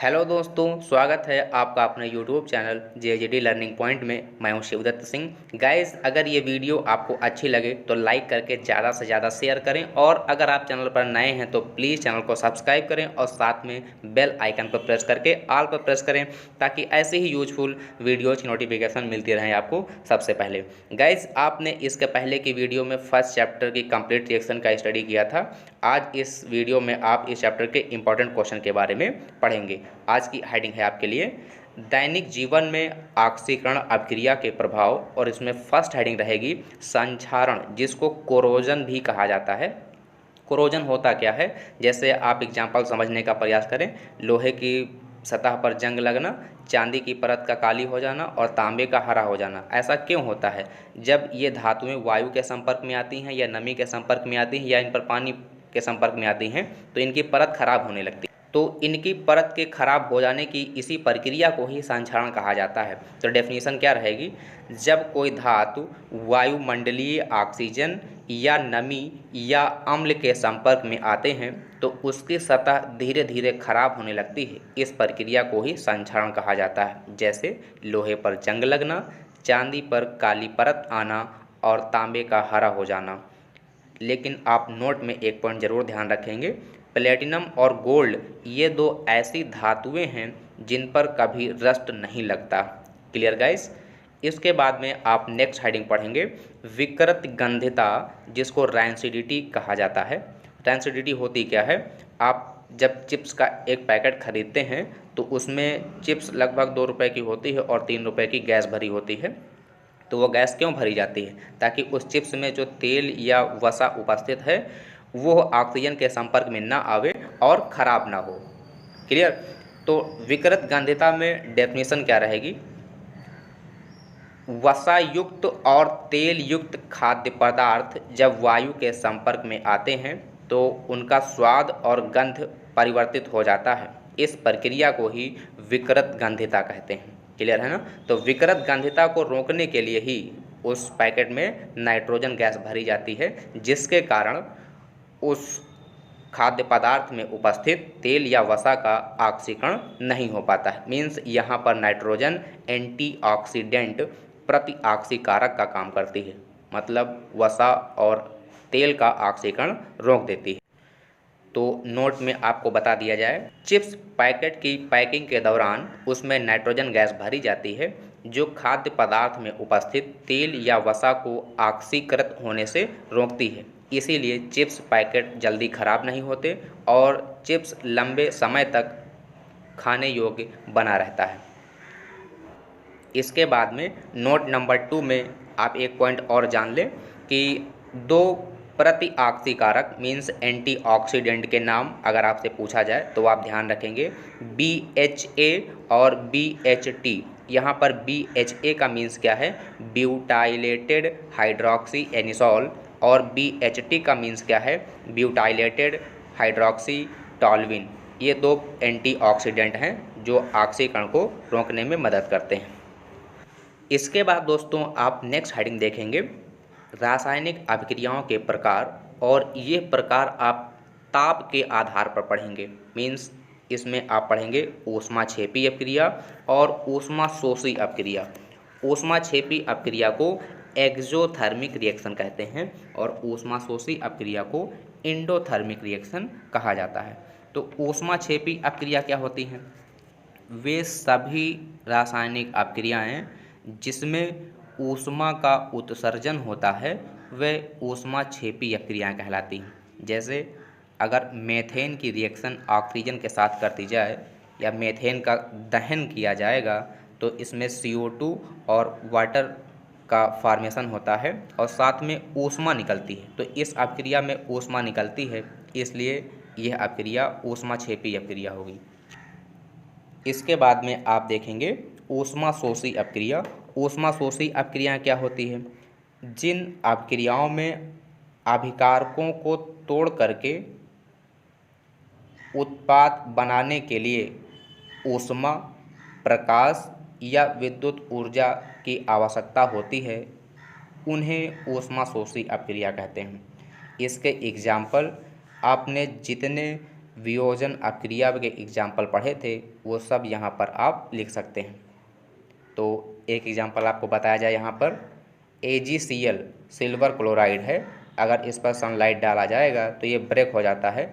Hello दोस्तों, स्वागत है आपका अपने YouTube channel JJD learning point में। मैं हूं शिवदत्त सिंह। गाइस, अगर ये वीडियो आपको अच्छी लगे तो लाइक करके ज़्यादा से ज़्यादा शेयर करें, और अगर आप चैनल पर नए हैं तो प्लीज़ चैनल को सब्सक्राइब करें और साथ में बेल आइकन पर प्रेस करके ऑल पर प्रेस करें, ताकि ऐसे ही यूजफुल वीडियोज़ की नोटिफिकेशन मिलती रहे आपको सबसे पहले। गाइस, आपने इसके पहले की वीडियो में फर्स्ट चैप्टर की कंप्लीट रिएक्शन का स्टडी किया था। आज इस वीडियो में आप इस चैप्टर के इंपॉर्टेंट क्वेश्चन के बारे में पढ़ेंगे। आज की हेडिंग है आपके लिए दैनिक जीवन में ऑक्सीकरण अभिक्रिया के प्रभाव, और इसमें फर्स्ट हेडिंग रहेगी संक्षारण, जिसको कोरोजन भी कहा जाता है। कोरोजन होता क्या है, जैसे आप एग्जाम्पल समझने का प्रयास करें। लोहे की सतह पर जंग लगना, चांदी की परत का काली हो जाना और तांबे का हरा हो जाना। ऐसा क्यों होता है? जब ये धातुएं वायु के संपर्क में आती हैं या नमी के संपर्क में आती हैं या इन पर पानी के संपर्क में आती हैं तो इनकी परत खराब होने लगती है। तो इनकी परत के खराब हो जाने की इसी प्रक्रिया को ही संक्षारण कहा जाता है। तो डेफिनेशन क्या रहेगी? जब कोई धातु वायुमंडलीय ऑक्सीजन या नमी या अम्ल के संपर्क में आते हैं तो उसकी सतह धीरे धीरे खराब होने लगती है। इस प्रक्रिया को ही संक्षारण कहा जाता है। जैसे लोहे पर जंग लगना, चांदी पर काली परत आना और तांबे का हरा हो जाना। लेकिन आप नोट में एक पॉइंट ज़रूर ध्यान रखेंगे, प्लेटिनम और गोल्ड ये दो ऐसी धातुएं हैं जिन पर कभी रस्ट नहीं लगता। Clear guys? इसके बाद में आप नेक्स्ट हेडिंग पढ़ेंगे विकृत गंधिता, जिसको रैंसिडिटी कहा जाता है। रैंसिडिटी होती क्या है? आप जब चिप्स का एक पैकेट खरीदते हैं तो उसमें चिप्स लगभग 2 रुपए की होती है और 3 रुपए की गैस भरी होती है। तो वो गैस क्यों भरी जाती है? ताकि उस चिप्स में जो तेल या वसा उपस्थित है वो ऑक्सीजन के संपर्क में ना आवे और ख़राब ना हो। क्लियर? तो विकृत गंधिता में डेफिनेशन क्या रहेगी? वसा युक्त और तेल युक्त खाद्य पदार्थ जब वायु के संपर्क में आते हैं तो उनका स्वाद और गंध परिवर्तित हो जाता है। इस प्रक्रिया को ही विकृत गंधिता कहते हैं। क्लियर है ना? तो विकृत गंधिता को रोकने के लिए ही उस पैकेट में नाइट्रोजन गैस भरी जाती है, जिसके कारण उस खाद्य पदार्थ में उपस्थित तेल या वसा का ऑक्सीकरण नहीं हो पाता है। मीन्स यहाँ पर नाइट्रोजन एंटीऑक्सीडेंट प्रतिऑक्सीकारक का काम करती है, मतलब वसा और तेल का ऑक्सीकरण रोक देती है। तो नोट में आपको बता दिया जाए, चिप्स पैकेट की पैकिंग के दौरान उसमें नाइट्रोजन गैस भरी जाती है जो खाद्य पदार्थ में उपस्थित तेल या वसा को ऑक्सीकृत होने से रोकती है। इसीलिए चिप्स पैकेट जल्दी खराब नहीं होते और चिप्स लंबे समय तक खाने योग्य बना रहता है। इसके बाद में नोट नंबर 2 में आप एक पॉइंट और जान लें कि दो प्रतिऑक्सीकारक मीन्स एंटीऑक्सीडेंट के नाम अगर आपसे पूछा जाए तो आप ध्यान रखेंगे BHA और BHT। यहाँ पर BHA का मीन्स क्या है? ब्यूटाइलेटेड हाइड्रोक्सी एनिसोल, और BHT का मीन्स क्या है? Butylated hydroxy toluene. ये दो एंटीऑक्सीडेंट हैं जो ऑक्सीकरण को रोकने में मदद करते हैं। इसके बाद दोस्तों आप नेक्स्ट हेडिंग देखेंगे रासायनिक अभिक्रियाओं के प्रकार, और ये प्रकार आप ताप के आधार पर पढ़ेंगे। मीन्स इसमें आप पढ़ेंगे ऊष्माक्षेपी अभिक्रिया और ऊष्माशोषी अभिक्रिया। ऊष्माक्षेपी अभिक्रिया को एक्सोथर्मिक रिएक्शन कहते हैं और ऊष्माशोषी अभिक्रिया को एंडोथर्मिक रिएक्शन कहा जाता है। तो ऊष्माक्षेपी अभिक्रिया क्या होती हैं? वे सभी रासायनिक अभिक्रियाएं जिसमें ऊष्मा का उत्सर्जन होता है वे ऊष्माक्षेपी अभिक्रियाएं कहलाती हैं। जैसे अगर मीथेन की रिएक्शन ऑक्सीजन के साथ करती जाए या मीथेन का दहन किया जाएगा तो इसमें CO2 और वाटर का फॉर्मेशन होता है और साथ में ऊष्मा निकलती है। तो इस अभिक्रिया में ऊष्मा निकलती है, इसलिए यह अभिक्रिया ऊष्माक्षेपी अभिक्रिया होगी। इसके बाद में आप देखेंगे ऊष्माशोषी अभिक्रिया। ऊष्माशोषी अभिक्रियाएं क्या होती है? जिन अभिक्रियाओं में अभिकारकों को तोड़ करके उत्पाद बनाने के लिए ऊष्मा, प्रकाश या विद्युत ऊर्जा की आवश्यकता होती है, उन्हें ऊष्माशोषी अभिक्रिया कहते हैं। इसके एग्जाम्पल आपने जितने वियोजन अपक्रिया के एग्जाम्पल पढ़े थे वो सब यहाँ पर आप लिख सकते हैं। तो एक एग्जाम्पल आपको बताया जाए यहाँ पर, AgCl सिल्वर क्लोराइड है, अगर इस पर सनलाइट डाला जाएगा तो ये ब्रेक हो जाता है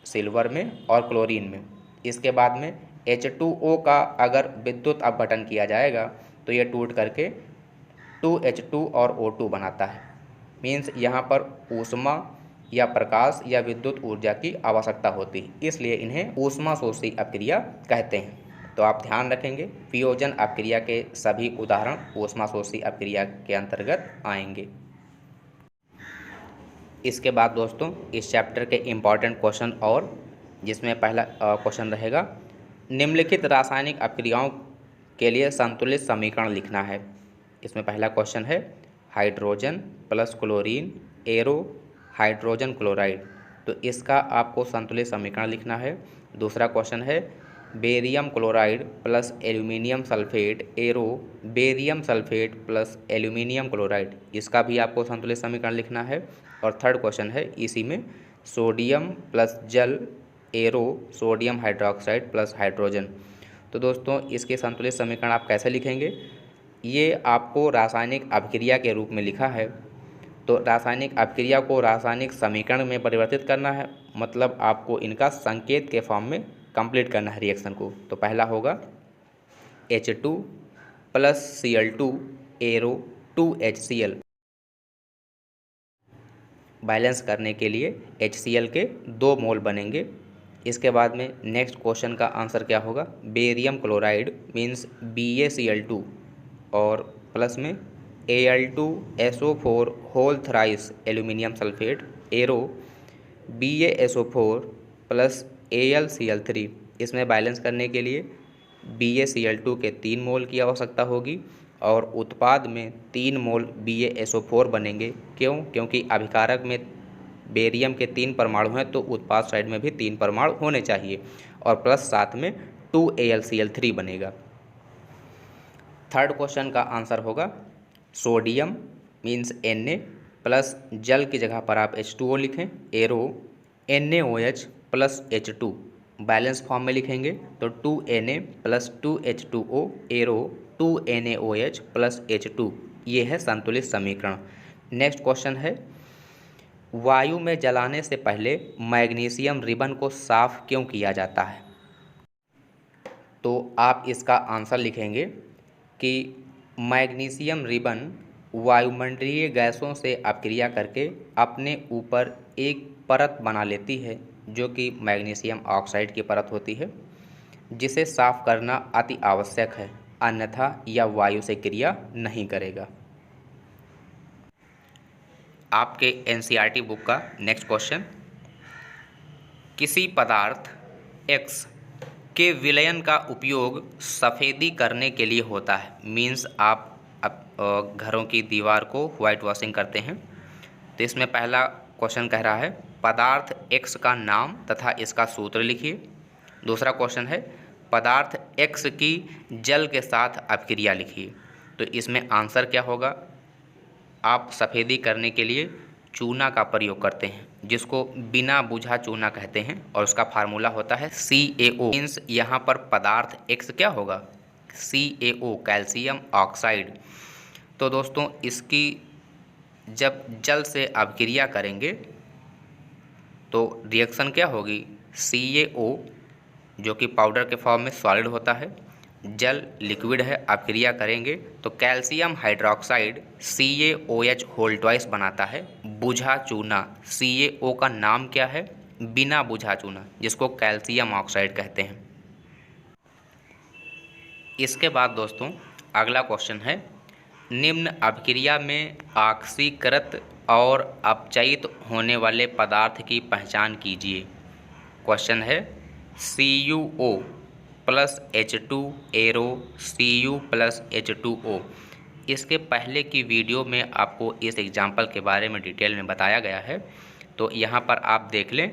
सिल्वर में और क्लोरीन में। इसके बाद में H2O का अगर विद्युत अपघटन किया जाएगा तो ये टूट करके 2H2 और O2 बनाता है। मीन्स यहाँ पर ऊष्मा या प्रकाश या विद्युत ऊर्जा की आवश्यकता होती है, इसलिए इन्हें ऊष्मा शोषी अपक्रिया कहते हैं। तो आप ध्यान रखेंगे वियोजन अपक्रिया के सभी उदाहरण ऊष्मा शोषी अपक्रिया के अंतर्गत आएंगे। इसके बाद दोस्तों इस चैप्टर के इम्पॉर्टेंट क्वेश्चन, और जिसमें पहला क्वेश्चन रहेगा, निम्नलिखित रासायनिक अपक्रियाओं के लिए संतुलित समीकरण लिखना है। इसमें पहला क्वेश्चन है hydrogen plus chlorine arrow hydrogen chloride, तो इसका आपको संतुलित समीकरण लिखना है। दूसरा क्वेश्चन है barium chloride plus aluminium sulphate arrow barium sulphate plus aluminium chloride, इसका भी आपको संतुलित समीकरण लिखना है। और थर्ड क्वेश्चन है इसी में सोडियम प्लस जल arrow sodium hydroxide plus hydrogen. तो दोस्तों इसके संतुलित समीकरण आप कैसे लिखेंगे, ये आपको रासायनिक अपक्रिया के रूप में लिखा है, तो रासायनिक अपक्रिया को रासायनिक समीकरण में परिवर्तित करना है, मतलब आपको इनका संकेत के फॉर्म में कंप्लीट करना है रिएक्शन को। तो पहला होगा H2 plus Cl2 arrow 2HCl, balance करने के लिए HCl के 2 मोल बनेंगे। इसके बाद में नेक्स्ट क्वेश्चन का आंसर क्या होगा, बेरियम क्लोराइड मीन्स BaCl2 और प्लस में Al2SO4 whole thrice aluminium sulphate arrow BaSO4 plus AlCl3, इसमें बैलेंस करने के लिए BaCl2 के 3 मोल की आवश्यकता होगी और उत्पाद में 3 मोल BaSO4 बनेंगे। क्यों? क्योंकि अभिकारक में बेरियम के 3 परमाणु हैं तो उत्पाद साइड में भी 3 परमाणु होने चाहिए और प्लस साथ में 2AlCl3 बनेगा। थर्ड क्वेश्चन का आंसर होगा सोडियम मीन्स Na प्लस जल की जगह पर आप H2O लिखें arrow NaOH plus H2, balance form में लिखेंगे तो 2Na plus 2H2O arrow 2NaOH plus H2, ये है संतुलित समीकरण। नेक्स्ट क्वेश्चन है वायु में जलाने से पहले मैग्नीशियम रिबन को साफ क्यों किया जाता है। तो आप इसका आंसर लिखेंगे कि मैग्नीशियम रिबन वायुमंडलीय गैसों से अपक्रिया करके अपने ऊपर एक परत बना लेती है जो कि मैग्नीशियम ऑक्साइड की परत होती है, जिसे साफ करना अति आवश्यक है, अन्यथा यह वायु से क्रिया नहीं करेगा। आपके NCERT बुक का नेक्स्ट क्वेश्चन, किसी पदार्थ X के विलयन का उपयोग सफ़ेदी करने के लिए होता है। मीन्स आप घरों की दीवार को वाइट वॉशिंग करते हैं, तो इसमें पहला क्वेश्चन कह रहा है पदार्थ X का नाम तथा इसका सूत्र लिखिए। दूसरा क्वेश्चन है पदार्थ X की जल के साथ अपक्रिया लिखिए। तो इसमें आंसर क्या होगा, आप सफ़ेदी करने के लिए चूना का प्रयोग करते हैं जिसको बिना बुझा चूना कहते हैं और उसका फार्मूला होता है CaO। मीन्स यहाँ पर पदार्थ X क्या होगा, CaO कैल्शियम ऑक्साइड। तो दोस्तों इसकी जब जल से अपक्रिया करेंगे तो रिएक्शन क्या होगी, CaO जो कि पाउडर के फॉर्म में सॉलिड होता है, जल लिक्विड है, अपक्रिया करेंगे तो calcium hydroxide CaOH whole twice बनाता है बुझा चूना। CaO का नाम क्या है, बिना बुझा चूना, जिसको कैल्शियम ऑक्साइड कहते हैं। इसके बाद दोस्तों अगला क्वेश्चन है निम्न अपक्रिया में ऑक्सीकृत और अपचयित होने वाले पदार्थ की पहचान कीजिए। क्वेश्चन है CuO plus H2 arrow Cu plus H2O। इसके पहले की वीडियो में आपको इस एग्जाम्पल के बारे में डिटेल में बताया गया है, तो यहाँ पर आप देख लें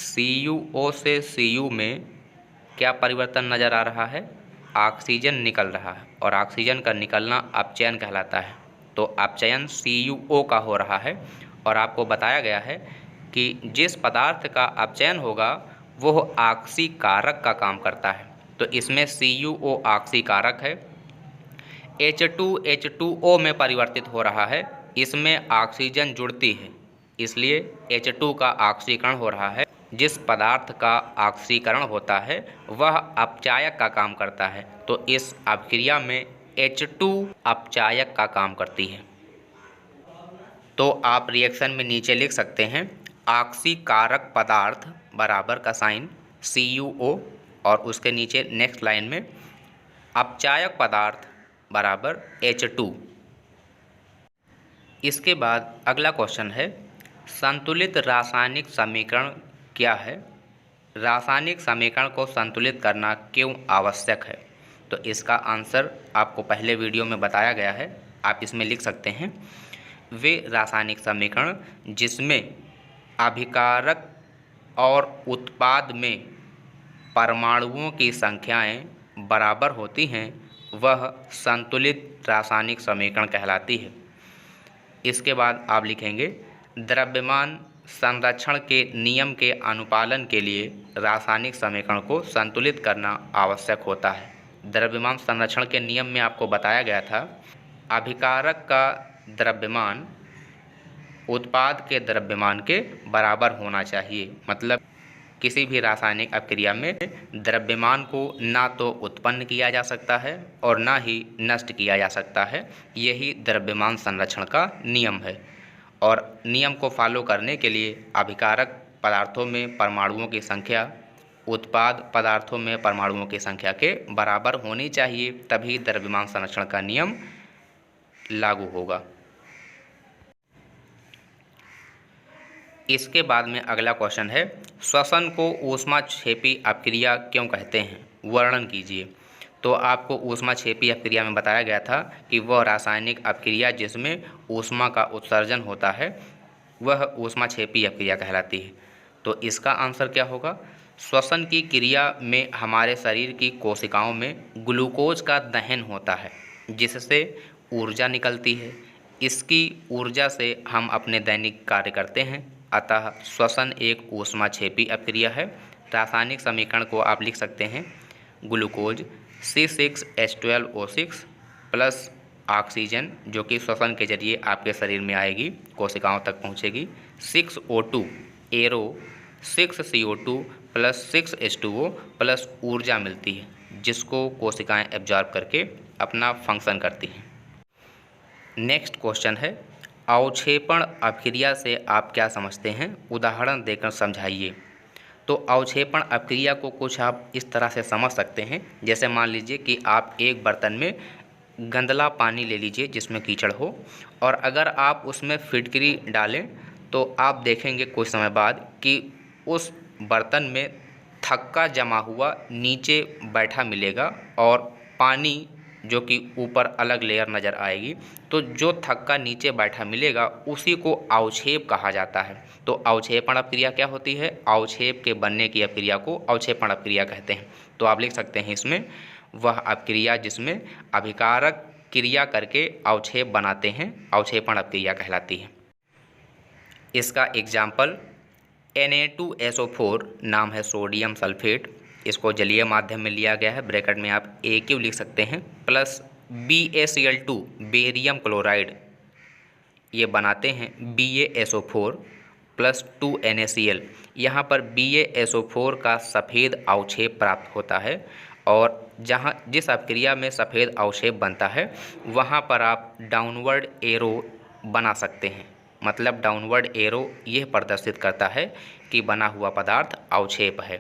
CuO से Cu में क्या परिवर्तन नज़र आ रहा है, ऑक्सीजन निकल रहा है और ऑक्सीजन का निकलना अपचयन कहलाता है। तो अपचयन CuO का हो रहा है और आपको बताया गया है कि जिस पदार्थ का अपचयन होगा वो ऑक्सीकारक का काम करता है। तो इसमें CuO ऑक्सीकारक है, H2H2O में परिवर्तित हो रहा है, इसमें ऑक्सीजन जुड़ती है, इसलिए H2 का ऑक्सीकरण हो रहा है। जिस पदार्थ का ऑक्सीकरण होता है वह अपचायक का काम करता है, तो इस अभिक्रिया में H2 अपचायक का काम करती है। तो आप रिएक्शन में नीचे लिख सकते हैं ऑक्सीकारक पदार्थ बराबर का साइन CuO, और उसके नीचे नेक्स्ट लाइन में अपचायक पदार्थ बराबर H2। इसके बाद अगला क्वेश्चन है, संतुलित रासायनिक समीकरण क्या है? रासायनिक समीकरण को संतुलित करना क्यों आवश्यक है? तो इसका आंसर आपको पहले वीडियो में बताया गया है, आप इसमें लिख सकते हैं वे रासायनिक समीकरण जिसमें अभिकारक और उत्पाद में परमाणुओं की संख्याएं बराबर होती हैं वह संतुलित रासायनिक समीकरण कहलाती है। इसके बाद आप लिखेंगे द्रव्यमान संरक्षण के नियम के अनुपालन के लिए रासायनिक समीकरण को संतुलित करना आवश्यक होता है। द्रव्यमान संरक्षण के नियम में आपको बताया गया था अभिकारक का द्रव्यमान उत्पाद के द्रव्यमान के बराबर होना चाहिए। मतलब किसी भी रासायनिक अभिक्रिया में द्रव्यमान को ना तो उत्पन्न किया जा सकता है और ना ही नष्ट किया जा सकता है, यही द्रव्यमान संरक्षण का नियम है। और नियम को फॉलो करने के लिए अभिकारक पदार्थों में परमाणुओं की संख्या उत्पाद पदार्थों में परमाणुओं की संख्या के बराबर होनी चाहिए, तभी द्रव्यमान संरक्षण का नियम लागू होगा। इसके बाद में अगला क्वेश्चन है, श्वसन को ऊष्माक्षेपी अपक्रिया क्यों कहते हैं? वर्णन कीजिए। तो आपको ऊष्माक्षेपी अपक्रिया में बताया गया था कि वह रासायनिक अपक्रिया जिसमें ऊष्मा का उत्सर्जन होता है वह ऊष्माक्षेपी अपक्रिया कहलाती है। तो इसका आंसर क्या होगा? श्वसन की क्रिया में हमारे शरीर की कोशिकाओं में ग्लूकोज का दहन होता है जिससे ऊर्जा निकलती है। इसकी ऊर्जा से हम अपने दैनिक कार्य करते हैं, अतः श्वसन एक ऊष्माक्षेपी अपक्रिया है। रासायनिक समीकरण को आप लिख सकते हैं ग्लूकोज C6H12O6 प्लस ऑक्सीजन जो कि श्वसन के जरिए आपके शरीर में आएगी, कोशिकाओं तक पहुंचेगी, 6O2 arrow 6CO2 plus 6H2O plus ऊर्जा मिलती है जिसको कोशिकाएं एब्जॉर्ब करके अपना फंक्शन करती हैं। नेक्स्ट क्वेश्चन है, अवक्षेपण अपक्रिया से आप क्या समझते हैं? उदाहरण देकर समझाइए। तो अवक्षेपण अपक्रिया को कुछ आप इस तरह से समझ सकते हैं, जैसे मान लीजिए कि आप एक बर्तन में गंदला पानी ले लीजिए जिसमें कीचड़ हो, और अगर आप उसमें फिटकरी डालें तो आप देखेंगे कुछ समय बाद कि उस बर्तन में थक्का जमा हुआ नीचे बैठा मिलेगा और पानी जो कि ऊपर अलग लेयर नज़र आएगी। तो जो थक्का नीचे बैठा मिलेगा उसी को अवक्षेप कहा जाता है। तो अवक्षेपण अपक्रिया क्या होती है? अवक्षेप के बनने की अपक्रिया को अवक्षेपण अपक्रिया कहते हैं। तो आप लिख सकते हैं इसमें वह अपक्रिया जिसमें अभिकारक क्रिया करके अवक्षेप बनाते हैं अवक्षेपण अपक्रिया कहलाती है। इसका एग्जाम्पल Na2SO4 नाम है सोडियम सल्फेट, इसको जलीय माध्यम में लिया गया है, ब्रैकेट में आप AQ लिख सकते हैं, प्लस BaCl2 बेरियम क्लोराइड ये बनाते हैं BaSO4 प्लस 2NaCl। यहाँ पर BaSO4 का सफ़ेद अवक्षेप प्राप्त होता है, और जहाँ जिस अपक्रिया में सफ़ेद अवक्षेप बनता है वहाँ पर आप डाउनवर्ड एरो बना सकते हैं। मतलब डाउनवर्ड एरो यह प्रदर्शित करता है कि बना हुआ पदार्थ अवक्षेप है।